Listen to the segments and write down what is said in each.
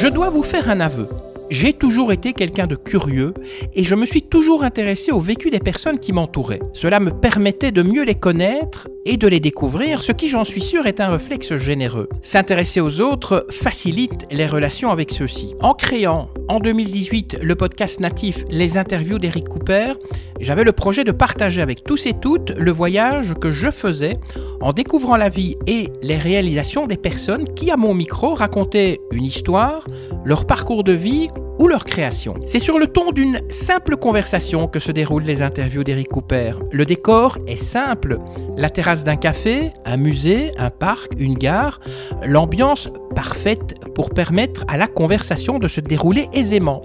Je dois vous faire un aveu. J'ai toujours été quelqu'un de curieux et je me suis toujours intéressé au vécu des personnes qui m'entouraient. Cela me permettait de mieux les connaître et de les découvrir, ce qui, j'en suis sûr, est un réflexe généreux. S'intéresser aux autres facilite les relations avec ceux-ci. En créant, en 2018, le podcast natif Les Interviews d'Eric Cooper, j'avais le projet de partager avec tous et toutes le voyage que je faisais en découvrant la vie et les réalisations des personnes qui, à mon micro, racontaient une histoire, leur parcours de vie ou leur création. C'est sur le ton d'une simple conversation que se déroulent les interviews d'Eric Cooper. Le décor est simple. La terrasse d'un café, un musée, un parc, une gare. L'ambiance parfaite pour permettre à la conversation de se dérouler aisément.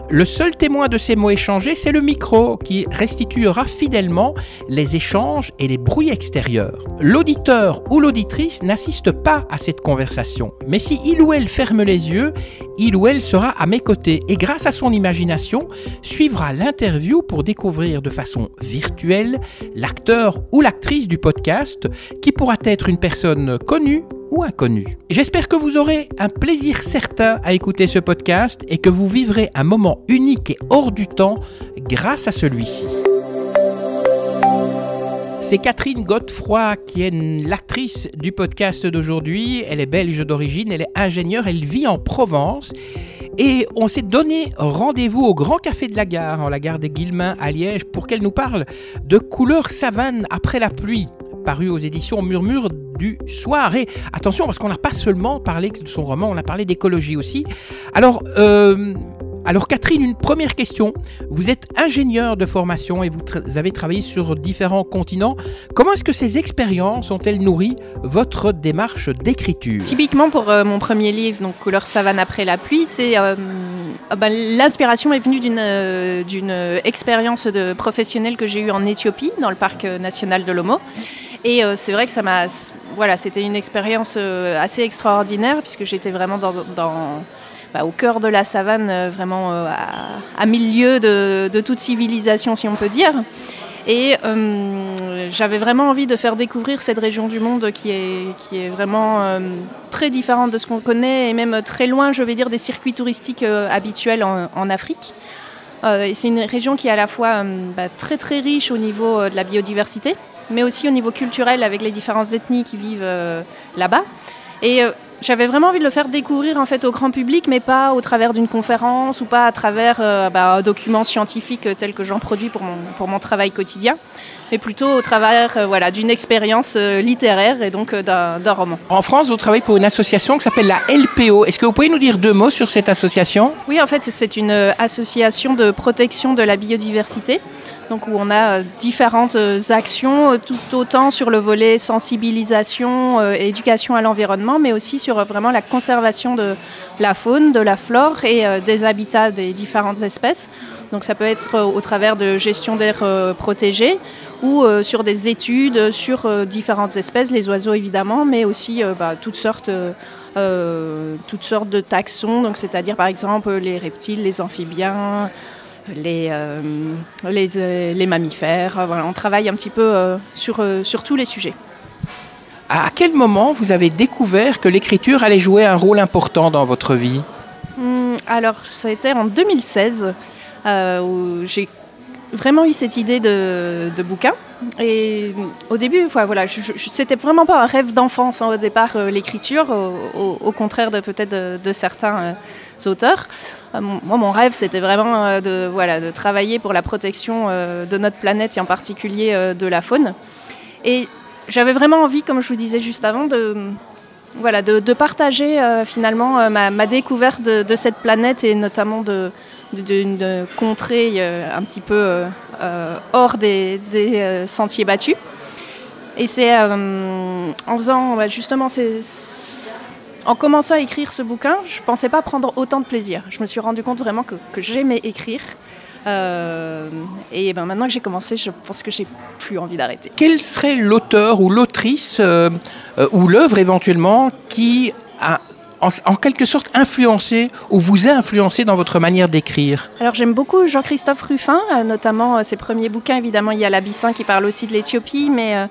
Le seul témoin de ces mots échangés, c'est le micro qui restituera fidèlement les échanges et les bruits extérieurs. L'auditeur ou l'auditrice n'assiste pas à cette conversation, mais si il ou elle ferme les yeux, il ou elle sera à mes côtés et grâce à son imagination, suivra l'interview pour découvrir de façon virtuelle l'acteur ou l'actrice du podcast qui pourra être une personne connue ou inconnue. J'espère que vous aurez un plaisir certain à écouter ce podcast et que vous vivrez un moment unique et hors du temps grâce à celui-ci. C'est Catherine Godefroy qui est l'actrice du podcast d'aujourd'hui. Elle est belge d'origine, elle est ingénieure, elle vit en Provence. Et on s'est donné rendez-vous au Grand Café de la Gare, la gare des Guillemins à Liège, pour qu'elle nous parle de Couleur savane après la pluie, paru aux éditions Murmure du Soir. Et attention, parce qu'on n'a pas seulement parlé de son roman, on a parlé d'écologie aussi. Alors Catherine, une première question. Vous êtes ingénieure de formation et vous avez travaillé sur différents continents. Comment est-ce que ces expériences ont-elles nourri votre démarche d'écriture ? Typiquement pour mon premier livre, donc Couleur savane après la pluie, l'inspiration est venue d'une expérience de professionnelle que j'ai eue en Éthiopie, dans le parc national de l'Omo. Et c'est vrai que c'était une expérience assez extraordinaire puisque j'étais vraiment au cœur de la savane, vraiment à milieu de toute civilisation, si on peut dire. Et j'avais vraiment envie de faire découvrir cette région du monde qui est vraiment très différente de ce qu'on connaît et même très loin, je vais dire, des circuits touristiques habituels en Afrique. Et c'est une région qui est à la fois très très riche au niveau de la biodiversité, mais aussi au niveau culturel avec les différentes ethnies qui vivent là-bas. Et j'avais vraiment envie de le faire découvrir en fait au grand public, mais pas au travers d'une conférence ou pas à travers un document scientifique tel que j'en produis pour mon travail quotidien, mais plutôt au travers d'une expérience littéraire et donc d'un roman. En France, vous travaillez pour une association qui s'appelle la LPO. Est-ce que vous pouvez nous dire 2 mots sur cette association ? Oui, en fait, c'est une association de protection de la biodiversité. Donc où on a différentes actions, tout autant sur le volet sensibilisation, éducation à l'environnement, mais aussi sur vraiment la conservation de la faune, de la flore et des habitats des différentes espèces. Donc ça peut être au travers de gestion d'aires protégées ou sur des études sur différentes espèces, les oiseaux évidemment, mais aussi toutes sortes de taxons, donc c'est-à-dire par exemple les reptiles, les amphibiens, les mammifères. On travaille un petit peu sur tous les sujets. À quel moment vous avez découvert que l'écriture allait jouer un rôle important dans votre vie ? Alors, ça a été en 2016 où j'ai vraiment eu cette idée de bouquin. Et au début, c'était vraiment pas un rêve d'enfance au départ, l'écriture, au contraire de certains auteurs. Moi, mon rêve, c'était vraiment de travailler pour la protection de notre planète et en particulier de la faune. Et j'avais vraiment envie, comme je vous disais juste avant, de partager finalement ma découverte de cette planète et notamment d'une contrée un petit peu hors des sentiers battus. Et c'est en faisant justement en commençant à écrire ce bouquin, je ne pensais pas prendre autant de plaisir. Je me suis rendu compte vraiment que j'aimais écrire. Et maintenant que j'ai commencé, je pense que j'ai plus envie d'arrêter. Quel serait l'auteur ou l'autrice ou l'œuvre éventuellement qui a en quelque sorte influencé ou vous a influencé dans votre manière d'écrire? Alors j'aime beaucoup Jean-Christophe Ruffin, notamment ses premiers bouquins. Évidemment, il y a l'Abyssin qui parle aussi de l'Éthiopie, mais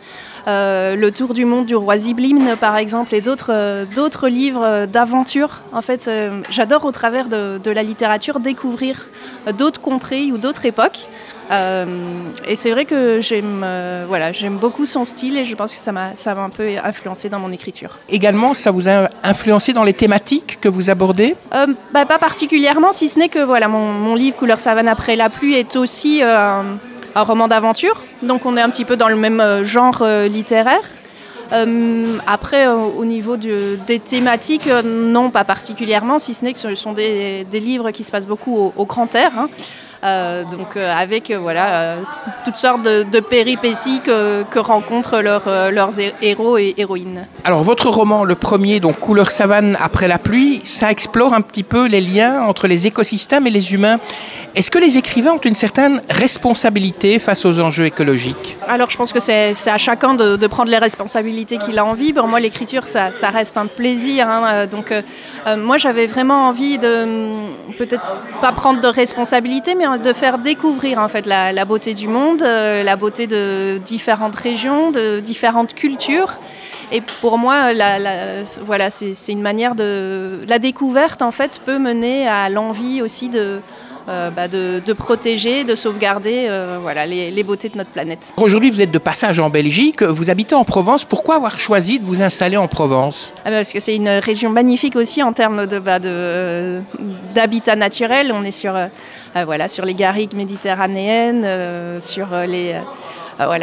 Le Tour du monde du roi Zibline, par exemple, et d'autres livres d'aventure. En fait, j'adore au travers de la littérature découvrir d'autres contrées ou d'autres époques. Et c'est vrai que j'aime beaucoup son style et je pense que ça m'a un peu influencé dans mon écriture. Également, ça vous a influencé dans les thématiques que vous abordez? Pas particulièrement, si ce n'est que voilà, mon livre Couleur savane après la pluie est aussi un roman d'aventure, donc on est un petit peu dans le même genre littéraire. Après, au niveau des thématiques, non, pas particulièrement, si ce n'est que ce sont des livres qui se passent beaucoup au grand air, hein. Avec toutes sortes de péripéties que rencontrent leurs héros et héroïnes. Alors votre roman, le premier, donc Couleur savane après la pluie, ça explore un petit peu les liens entre les écosystèmes et les humains. Est-ce que les écrivains ont une certaine responsabilité face aux enjeux écologiques? Alors je pense que c'est à chacun de prendre les responsabilités qu'il a envie. Pour moi, l'écriture, ça reste un plaisir, hein. Moi, j'avais vraiment envie de peut-être pas prendre de responsabilité, mais de faire découvrir en fait la beauté du monde, la beauté de différentes régions, de différentes cultures. Et pour moi, c'est une manière la découverte en fait peut mener à l'envie aussi de protéger, de sauvegarder les beautés de notre planète. Aujourd'hui, vous êtes de passage en Belgique, vous habitez en Provence. Pourquoi avoir choisi de vous installer en Provence? Parce que c'est une région magnifique aussi en termes d'habitat naturel. On est sur les garrigues méditerranéennes, sur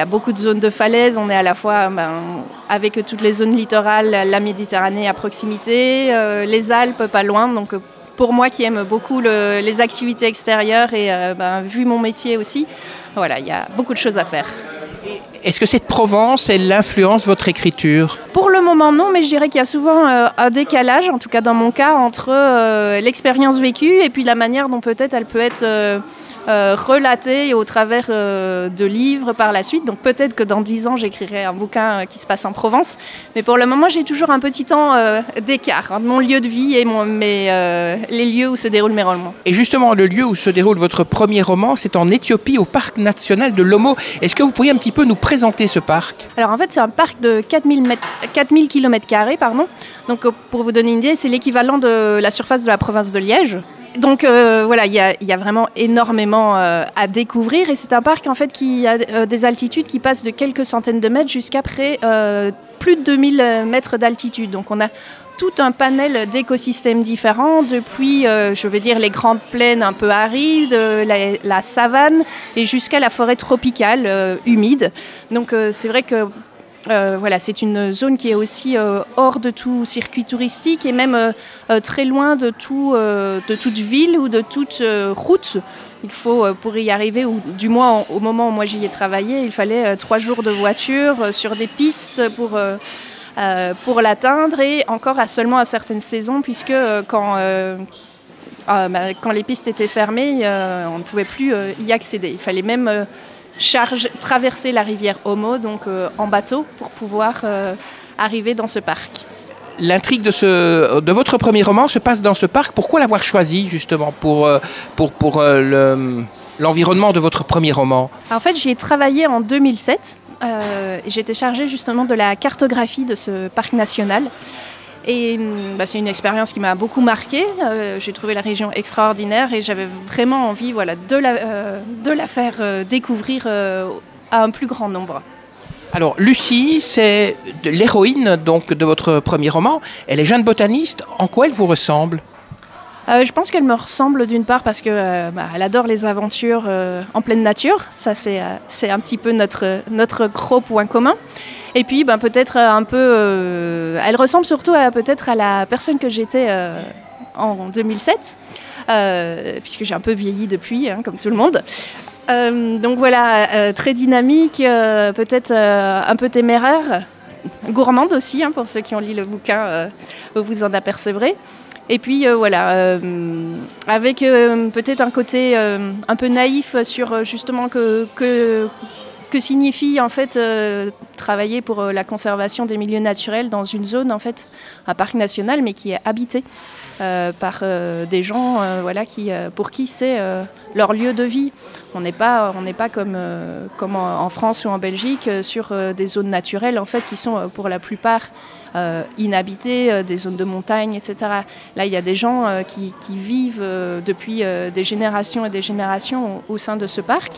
beaucoup de zones de falaises. On est à la fois avec toutes les zones littorales, la Méditerranée à proximité, les Alpes pas loin. Donc pour moi qui aime beaucoup les activités extérieures et vu mon métier aussi, il y a beaucoup de choses à faire. Est-ce que cette Provence, elle influence votre écriture? Pour le moment, non, mais je dirais qu'il y a souvent un décalage, en tout cas dans mon cas, entre l'expérience vécue et puis la manière dont peut-être elle peut être relatée au travers de livres par la suite. Donc peut-être que dans 10 ans, j'écrirai un bouquin qui se passe en Provence. Mais pour le moment, j'ai toujours un petit temps d'écart entre mon lieu de vie et les lieux où se déroulent mes romans. Et justement, le lieu où se déroule votre premier roman, c'est en Éthiopie, au parc national de Lomo. Est-ce que vous pourriez un petit peu nous présenter ce parc? Alors en fait, c'est un parc de 4000 km², pardon. Donc pour vous donner une idée, c'est l'équivalent de la surface de la province de Liège. Donc il y a vraiment énormément à découvrir et c'est un parc en fait qui a des altitudes qui passent de quelques centaines de mètres jusqu'à plus de 2000 mètres d'altitude. Donc on a tout un panel d'écosystèmes différents, depuis les grandes plaines un peu arides, la savane et jusqu'à la forêt tropicale humide. Donc c'est vrai que c'est une zone qui est aussi hors de tout circuit touristique et même très loin de toute ville ou de toute route. Il faut, pour y arriver, ou du moins au moment où moi j'y ai travaillé, il fallait 3 jours de voiture sur des pistes pour l'atteindre et encore seulement à certaines saisons puisque quand les pistes étaient fermées, on ne pouvait plus y accéder. Il fallait même traverser la rivière Omo, donc en bateau, pour pouvoir arriver dans ce parc. L'intrigue de votre premier roman se passe dans ce parc. Pourquoi l'avoir choisi justement pour l'environnement de votre premier roman? En fait, j'y ai travaillé en 2007. J'étais chargée justement de la cartographie de ce parc national. Et c'est une expérience qui m'a beaucoup marquée. J'ai trouvé la région extraordinaire et j'avais vraiment envie de la faire découvrir à un plus grand nombre. Alors Lucie, c'est l'héroïne donc de votre premier roman. Elle est jeune botaniste. En quoi elle vous ressemble? Je pense qu'elle me ressemble d'une part parce que elle adore les aventures en pleine nature. Ça c'est un petit peu notre gros point commun. Et puis peut-être un peu, elle ressemble surtout peut-être à la personne que j'étais en 2007, puisque j'ai un peu vieilli depuis, comme tout le monde. Donc voilà, très dynamique, peut-être un peu téméraire, gourmande aussi, pour ceux qui ont lu le bouquin, vous en apercevrez. Et puis avec peut-être un côté un peu naïf sur justement que que signifie en fait travailler pour la conservation des milieux naturels dans une zone, en fait, un parc national, mais qui est habité par des gens pour qui c'est leur lieu de vie. On n'est pas comme en France ou en Belgique sur des zones naturelles en fait, qui sont pour la plupart inhabitées, des zones de montagne, etc. Là, il y a des gens qui vivent depuis des générations et des générations au sein de ce parc.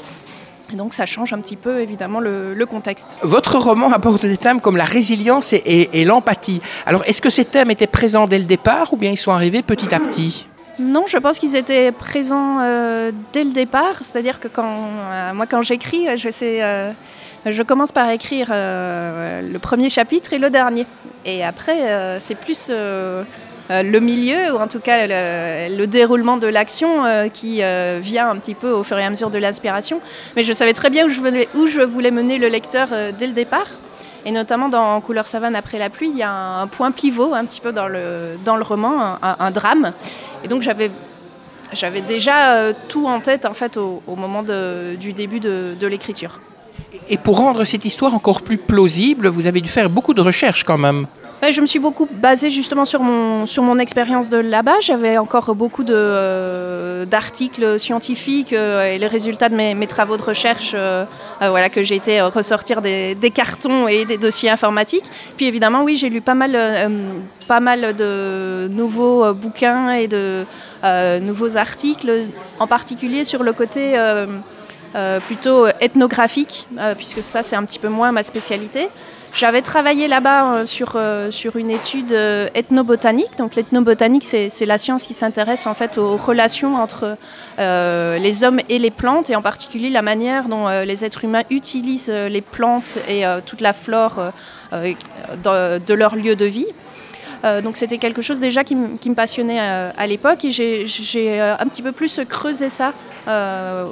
Et donc ça change un petit peu évidemment le contexte. Votre roman aborde des thèmes comme la résilience et l'empathie. Alors est-ce que ces thèmes étaient présents dès le départ ou bien ils sont arrivés petit à petit ? Non, je pense qu'ils étaient présents dès le départ. C'est-à-dire que quand j'écris, je commence par écrire le premier chapitre et le dernier. Et après, c'est plus le milieu, ou en tout cas le déroulement de l'action qui vient un petit peu au fur et à mesure de l'inspiration. Mais je savais très bien où je voulais mener le lecteur dès le départ. Et notamment dans Couleur savane après la pluie, il y a un point pivot un petit peu dans le roman, un drame. Et donc j'avais déjà tout en tête en fait au moment du début de l'écriture. Et pour rendre cette histoire encore plus plausible, vous avez dû faire beaucoup de recherches quand même. Je me suis beaucoup basée justement sur mon expérience de là-bas. J'avais encore beaucoup d'articles scientifiques et les résultats de mes travaux de recherche que j'ai été ressortir des cartons et des dossiers informatiques. Puis évidemment, oui, j'ai lu pas mal de nouveaux bouquins et de nouveaux articles, en particulier sur le côté plutôt ethnographique, puisque ça, c'est un petit peu moins ma spécialité. J'avais travaillé là-bas sur une étude ethnobotanique. Donc l'ethnobotanique, c'est la science qui s'intéresse en fait aux relations entre les hommes et les plantes, et en particulier la manière dont les êtres humains utilisent les plantes et toute la flore de leur lieu de vie. Donc c'était quelque chose déjà qui me passionnait à l'époque, et j'ai un petit peu plus creusé ça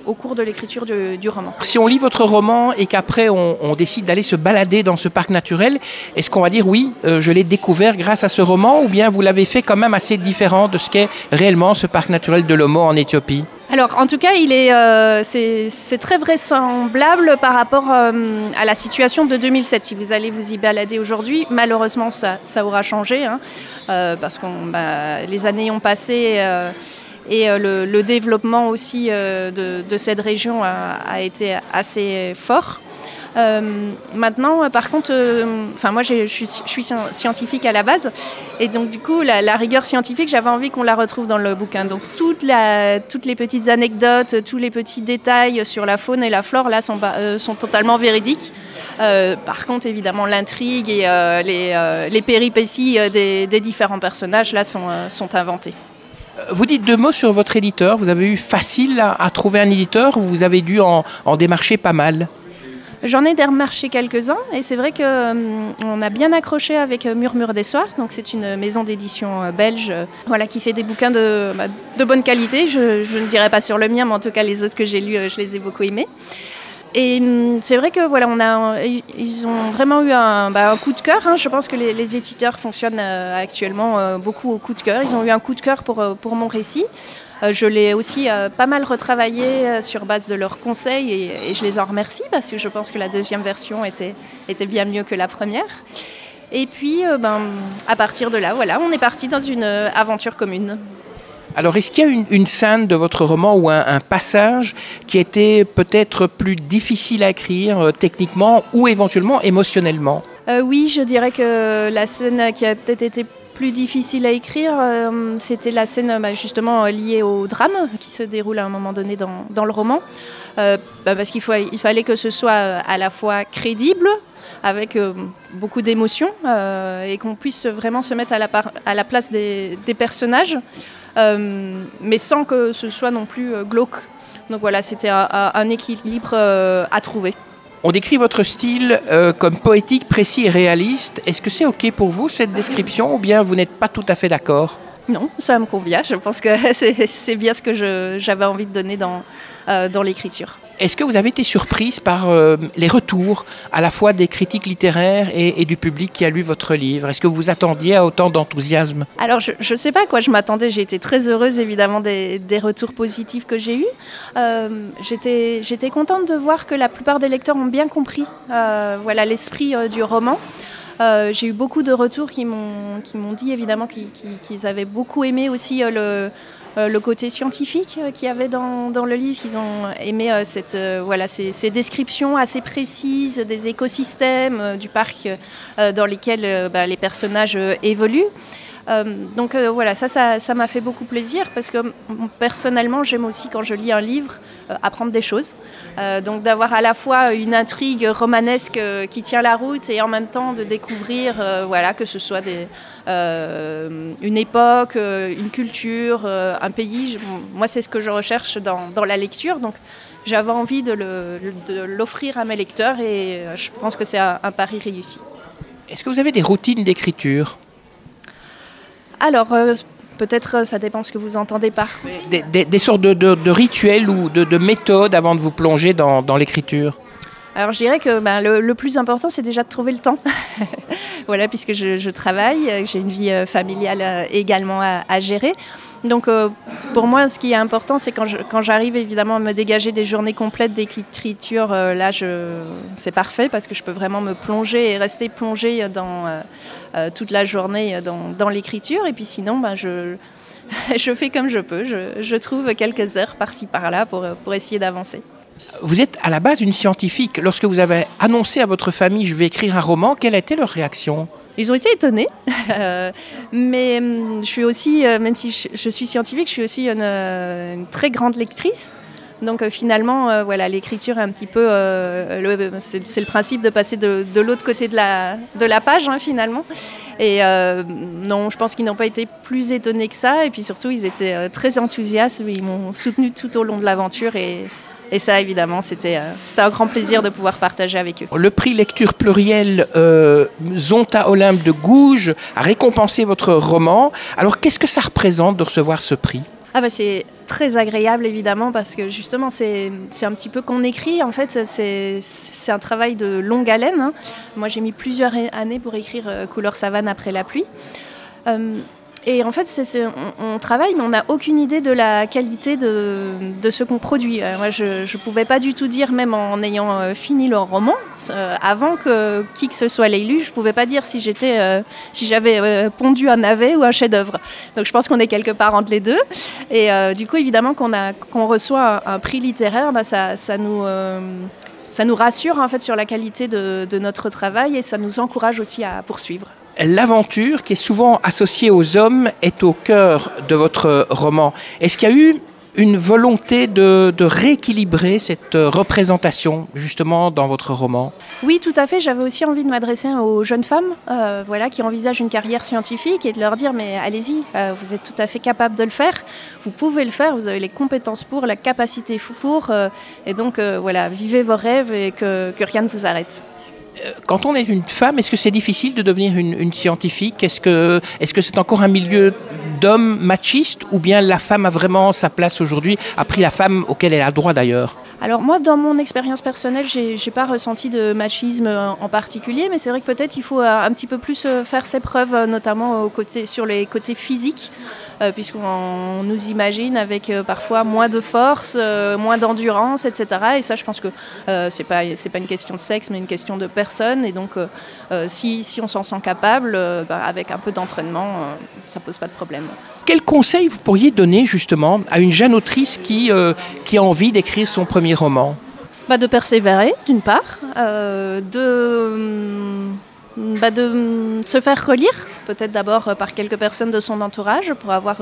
au cours de l'écriture du roman. Si on lit votre roman et qu'après on décide d'aller se balader dans ce parc naturel, est-ce qu'on va dire oui, je l'ai découvert grâce à ce roman, ou bien vous l'avez fait quand même assez différent de ce qu'est réellement ce parc naturel de Lomo en Éthiopie ? Alors, en tout cas, c'est très vraisemblable par rapport à la situation de 2007. Si vous allez vous y balader aujourd'hui, malheureusement, ça aura changé, parce que les années ont passé et le développement aussi de cette région a été assez fort. Maintenant, par contre, moi je suis scientifique à la base, et donc du coup la rigueur scientifique, j'avais envie qu'on la retrouve dans le bouquin. Donc toutes les petites anecdotes, tous les petits détails sur la faune et la flore là sont totalement véridiques. Par contre, évidemment, l'intrigue et les péripéties des différents personnages là sont inventés. Vous dites 2 mots sur votre éditeur. Vous avez eu facile à trouver un éditeur, ou vous avez dû en démarcher pas mal ? J'en ai démarché quelques-uns, et c'est vrai qu'on a bien accroché avec Murmure des Soirs. Donc c'est une maison d'édition belge qui fait des bouquins de bonne qualité. Je ne dirais pas sur le mien, mais en tout cas les autres que j'ai lus, je les ai beaucoup aimés. Et c'est vrai que ils ont vraiment eu un coup de cœur. Je pense que les éditeurs fonctionnent actuellement beaucoup au coup de cœur. Ils ont eu un coup de cœur pour mon récit. Je l'ai aussi pas mal retravaillé sur base de leurs conseils, et je les en remercie, parce que je pense que la deuxième version était bien mieux que la première. Et puis, à partir de là, on est parti dans une aventure commune. Alors, est-ce qu'il y a une scène de votre roman ou un passage qui était peut-être plus difficile à écrire techniquement ou éventuellement émotionnellement ? Oui, je dirais que la scène qui a peut-être été plus difficile à écrire, c'était la scène justement liée au drame qui se déroule à un moment donné dans le roman, parce qu'il fallait que ce soit à la fois crédible, avec beaucoup d'émotions, et qu'on puisse vraiment se mettre à la place des personnages, mais sans que ce soit non plus glauque. Donc voilà, c'était un équilibre à trouver. On décrit votre style comme poétique, précis et réaliste. Est-ce que c'est OK pour vous, cette description, ou bien vous n'êtes pas tout à fait d'accord ? Non, ça me convient. Je pense que c'est bien ce que j'avais envie de donner dans l'écriture. Est-ce que vous avez été surprise par les retours à la fois des critiques littéraires et du public qui a lu votre livre? Est-ce que vous attendiez à autant d'enthousiasme? Alors, je ne sais pas à quoi je m'attendais. J'ai été très heureuse, évidemment, des retours positifs que j'ai eus. J'étais contente de voir que la plupart des lecteurs ont bien compris l'esprit du roman. J'ai eu beaucoup de retours qui m'ont dit, évidemment, qu'ils avaient beaucoup aimé aussi le côté scientifique qu'il y avait dans le livre, qu'ils ont aimé ces descriptions assez précises des écosystèmes du parc dans lesquels les personnages évoluent. Ça m'a fait beaucoup plaisir parce que personnellement j'aime aussi quand je lis un livre apprendre des choses, donc d'avoir à la fois une intrigue romanesque qui tient la route et en même temps de découvrir que ce soit une époque, une culture, un pays. Moi c'est ce que je recherche dans la lecture, donc j'avais envie de l'offrir à mes lecteurs et je pense que c'est un pari réussi. Est-ce que vous avez des routines d'écriture? Alors, peut-être ça dépend ce que vous entendez par... Des sortes de rituels ou de méthodes avant de vous plonger dans l'écriture? Alors je dirais que le plus important c'est déjà de trouver le temps. Voilà, puisque je travaille, j'ai une vie familiale également à gérer. Donc pour moi ce qui est important c'est quand j'arrive évidemment à me dégager des journées complètes d'écriture, c'est parfait parce que je peux vraiment me plonger et rester plongée dans toute la journée dans l'écriture. Et puis sinon je fais comme je peux, je trouve quelques heures par-ci par-là pour essayer d'avancer. Vous êtes à la base une scientifique. Lorsque vous avez annoncé à votre famille « je vais écrire un roman », quelle a été leur réaction? Ils ont été étonnés, mais je suis aussi, même si je suis scientifique, je suis aussi une très grande lectrice. Donc finalement, l'écriture est un petit peu, c'est le principe de passer de l'autre côté de la page finalement. Et non, je pense qu'ils n'ont pas été plus étonnés que ça. Et puis surtout, ils étaient très enthousiastes. Ils m'ont soutenue tout au long de l'aventure et ça, évidemment, c'était un grand plaisir de pouvoir partager avec eux. Le prix Lecture Plurielle Zonta Olympe de Gouges a récompensé votre roman. Alors, qu'est-ce que ça représente de recevoir ce prix? C'est très agréable, évidemment, parce que justement, c'est un petit peu qu'on écrit. En fait, c'est un travail de longue haleine. Moi, j'ai mis plusieurs années pour écrire Couleur savane après la pluie. Et en fait, on travaille, mais on n'a aucune idée de la qualité de ce qu'on produit. Moi, je ne pouvais pas du tout dire, même en ayant fini le roman, avant que qui que ce soit l'ait lu, je ne pouvais pas dire si j'avais pondu un navet ou un chef-d'œuvre. Donc je pense qu'on est quelque part entre les deux. Et du coup, évidemment, qu'on reçoit un prix littéraire, ça nous rassure en fait sur la qualité de notre travail et ça nous encourage aussi à poursuivre. L'aventure, qui est souvent associée aux hommes, est au cœur de votre roman. Est-ce qu'il y a eu une volonté de rééquilibrer cette représentation, justement, dans votre roman? Oui, tout à fait. J'avais aussi envie de m'adresser aux jeunes femmes qui envisagent une carrière scientifique et de leur dire, mais allez-y, vous êtes tout à fait capable de le faire. Vous pouvez le faire, vous avez les compétences pour, la capacité pour. Et donc, vivez vos rêves et que rien ne vous arrête. Quand on est une femme, est-ce que c'est difficile de devenir une scientifique? Est-ce que c'est encore un milieu d'hommes machistes ou bien la femme a vraiment sa place aujourd'hui, a pris la femme auquel elle a droit d'ailleurs? Alors moi, dans mon expérience personnelle, j'ai pas ressenti de machisme en particulier, mais c'est vrai que peut-être il faut un petit peu plus faire ses preuves, notamment sur les côtés physiques, puisqu'on nous imagine avec parfois moins de force, moins d'endurance, etc. Et ça, je pense que c'est pas une question de sexe, mais une question de personne. Et donc, si on s'en sent capable, avec un peu d'entraînement, ça pose pas de problème. Quel conseil vous pourriez donner justement à une jeune autrice qui a envie d'écrire son premier roman? De persévérer, d'une part, de se faire relire, peut-être d'abord par quelques personnes de son entourage pour avoir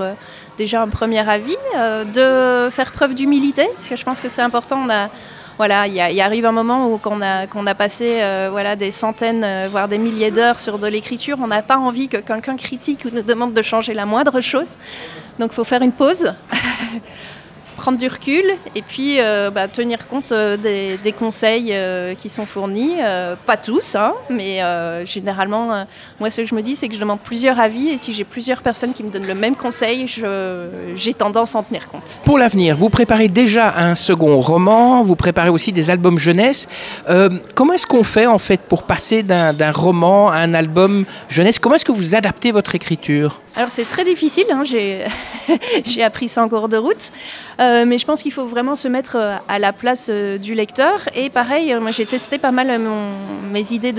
déjà un premier avis, de faire preuve d'humilité, parce que je pense que c'est important. Il arrive un moment où qu'on a passé des centaines, voire des milliers d'heures sur de l'écriture, on n'a pas envie que quelqu'un critique ou nous demande de changer la moindre chose. Donc il faut faire une pause. prendre du recul et puis tenir compte des conseils qui sont fournis. Pas tous, hein, mais généralement, moi ce que je me dis, c'est que je demande plusieurs avis et si j'ai plusieurs personnes qui me donnent le même conseil, j'ai tendance à en tenir compte. Pour l'avenir, vous préparez déjà un second roman, vous préparez aussi des albums jeunesse. Comment est-ce qu'on fait en fait pour passer d'un roman à un album jeunesse? Comment est-ce que vous adaptez votre écriture? Alors c'est très difficile, hein, j'ai appris ça en cours de route, mais je pense qu'il faut vraiment se mettre à la place du lecteur. Et pareil, moi j'ai testé pas mal mes idées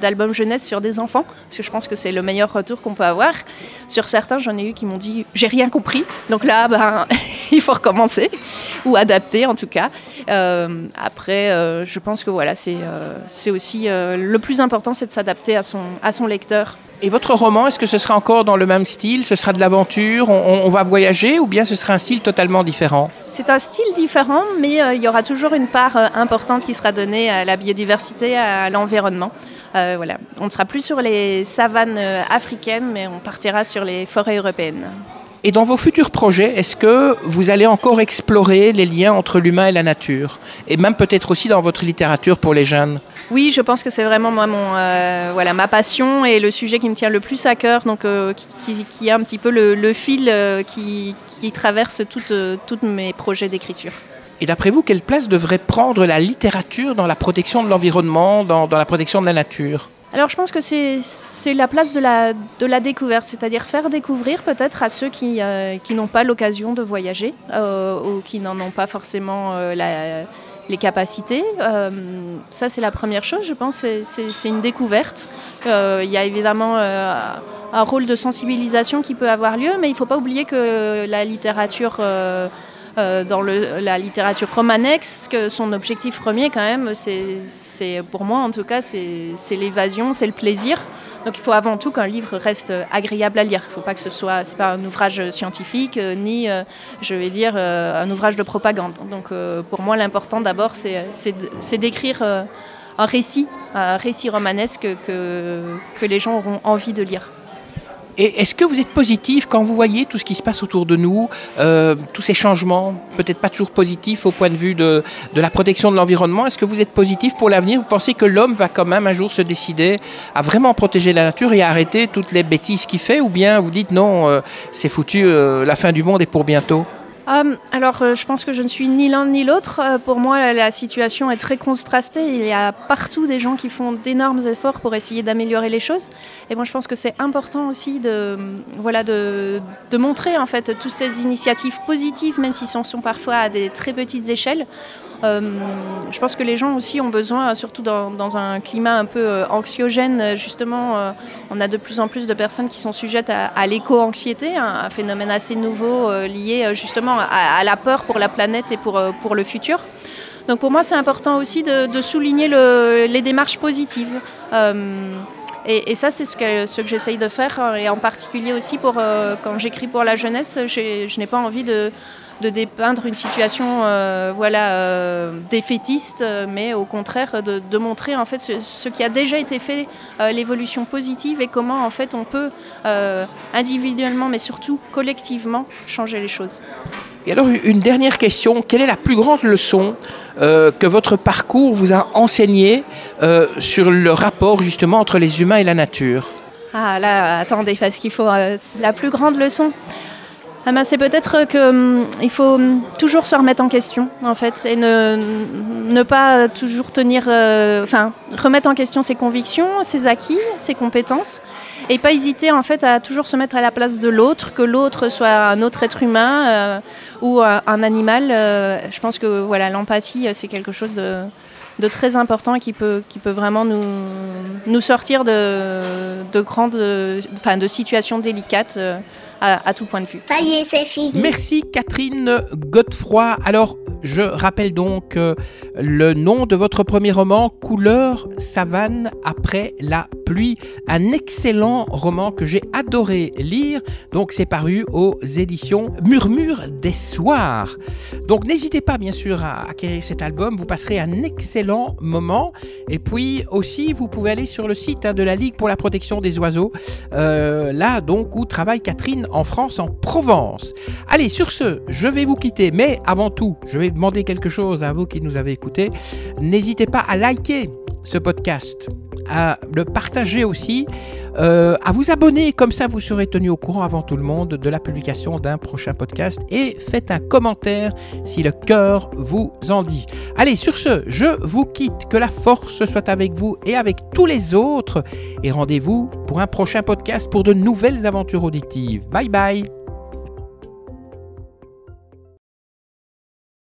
d'albums jeunesse sur des enfants, parce que je pense que c'est le meilleur retour qu'on peut avoir. Sur certains, j'en ai eu qui m'ont dit « j'ai rien compris », donc là, il faut recommencer, ou adapter en tout cas. Après, je pense que voilà, c'est aussi le plus important, c'est de s'adapter à son lecteur. Et votre roman, est-ce que ce sera encore dans le même style? Ce sera de l'aventure, on va voyager, ou bien ce sera un style totalement différent? C'est un style différent, mais il y aura toujours une part importante qui sera donnée à la biodiversité, à l'environnement. Voilà. On ne sera plus sur les savanes africaines, mais on partira sur les forêts européennes. Et dans vos futurs projets, est-ce que vous allez encore explorer les liens entre l'humain et la nature? Et même peut-être aussi dans votre littérature pour les jeunes? Oui, je pense que c'est vraiment moi ma passion et le sujet qui me tient le plus à cœur, donc qui est un petit peu le fil qui traverse tous mes projets d'écriture. Et d'après vous, quelle place devrait prendre la littérature dans la protection de l'environnement, dans la protection de la nature? Alors je pense que c'est la place de la découverte, c'est-à-dire faire découvrir peut-être à ceux qui n'ont pas l'occasion de voyager ou qui n'en ont pas forcément les capacités. Ça c'est la première chose, je pense, c'est une découverte. Il y a évidemment un rôle de sensibilisation qui peut avoir lieu, mais il ne faut pas oublier que la littérature... dans la littérature romanesque, son objectif premier quand même, c'est pour moi en tout cas, c'est l'évasion, c'est le plaisir. Donc il faut avant tout qu'un livre reste agréable à lire. Il ne faut pas que c'est pas un ouvrage scientifique, ni je vais dire un ouvrage de propagande. Donc pour moi l'important d'abord c'est d'écrire un récit romanesque que les gens auront envie de lire. Et est-ce que vous êtes positif quand vous voyez tout ce qui se passe autour de nous, tous ces changements, peut-être pas toujours positifs au point de vue de la protection de l'environnement? Est-ce que vous êtes positif pour l'avenir? Vous pensez que l'homme va quand même un jour se décider à vraiment protéger la nature et à arrêter toutes les bêtises qu'il fait? Ou bien vous dites non, c'est foutu, la fin du monde est pour bientôt? Alors, je pense que je ne suis ni l'un ni l'autre. Pour moi, la situation est très contrastée. Il y a partout des gens qui font d'énormes efforts pour essayer d'améliorer les choses. Et moi, je pense que c'est important aussi de montrer en fait toutes ces initiatives positives, même si ce sont parfois à des très petites échelles. Je pense que les gens aussi ont besoin, surtout dans un climat un peu anxiogène, justement, on a de plus en plus de personnes qui sont sujettes à l'éco-anxiété, un phénomène assez nouveau lié justement à la peur pour la planète et pour le futur. Donc pour moi, c'est important aussi de souligner les démarches positives. Et ça, c'est ce que j'essaye de faire, et en particulier aussi quand j'écris pour la jeunesse, je n'ai pas envie de dépeindre une situation défaitiste, mais au contraire de montrer en fait ce qui a déjà été fait, l'évolution positive et comment en fait on peut individuellement mais surtout collectivement changer les choses. Et alors une dernière question, quelle est la plus grande leçon que votre parcours vous a enseigné sur le rapport justement entre les humains et la nature? Ah là, attendez, parce qu'il faut la plus grande leçon. C'est peut-être qu'il faut toujours se remettre en question, en fait, et ne pas toujours remettre en question ses convictions, ses acquis, ses compétences, et pas hésiter, en fait, à toujours se mettre à la place de l'autre, que l'autre soit un autre être humain ou un animal. Je pense que l'empathie, c'est quelque chose de très important et qui peut vraiment nous sortir de situations délicates à tout point de vue. Ça y est, c'est fini. Merci Catherine Godefroy. Alors, je rappelle donc le nom de votre premier roman, Couleur savane après la pluie. Un excellent roman que j'ai adoré lire. Donc c'est paru aux éditions Murmure des Soirs. Donc n'hésitez pas bien sûr à acquérir cet album, vous passerez un excellent moment. Et puis aussi vous pouvez aller sur le site de la Ligue pour la protection des oiseaux, là donc où travaille Catherine en France, en Provence. Allez, sur ce, je vais vous quitter, mais avant tout, je vais demander quelque chose à vous qui nous avez écoutés. N'hésitez pas à liker ce podcast, à le partager aussi, à vous abonner, comme ça vous serez tenu au courant avant tout le monde de la publication d'un prochain podcast, et faites un commentaire si le cœur vous en dit. Allez, sur ce, je vous quitte, que la force soit avec vous et avec tous les autres, et rendez-vous pour un prochain podcast pour de nouvelles aventures auditives. Bye bye.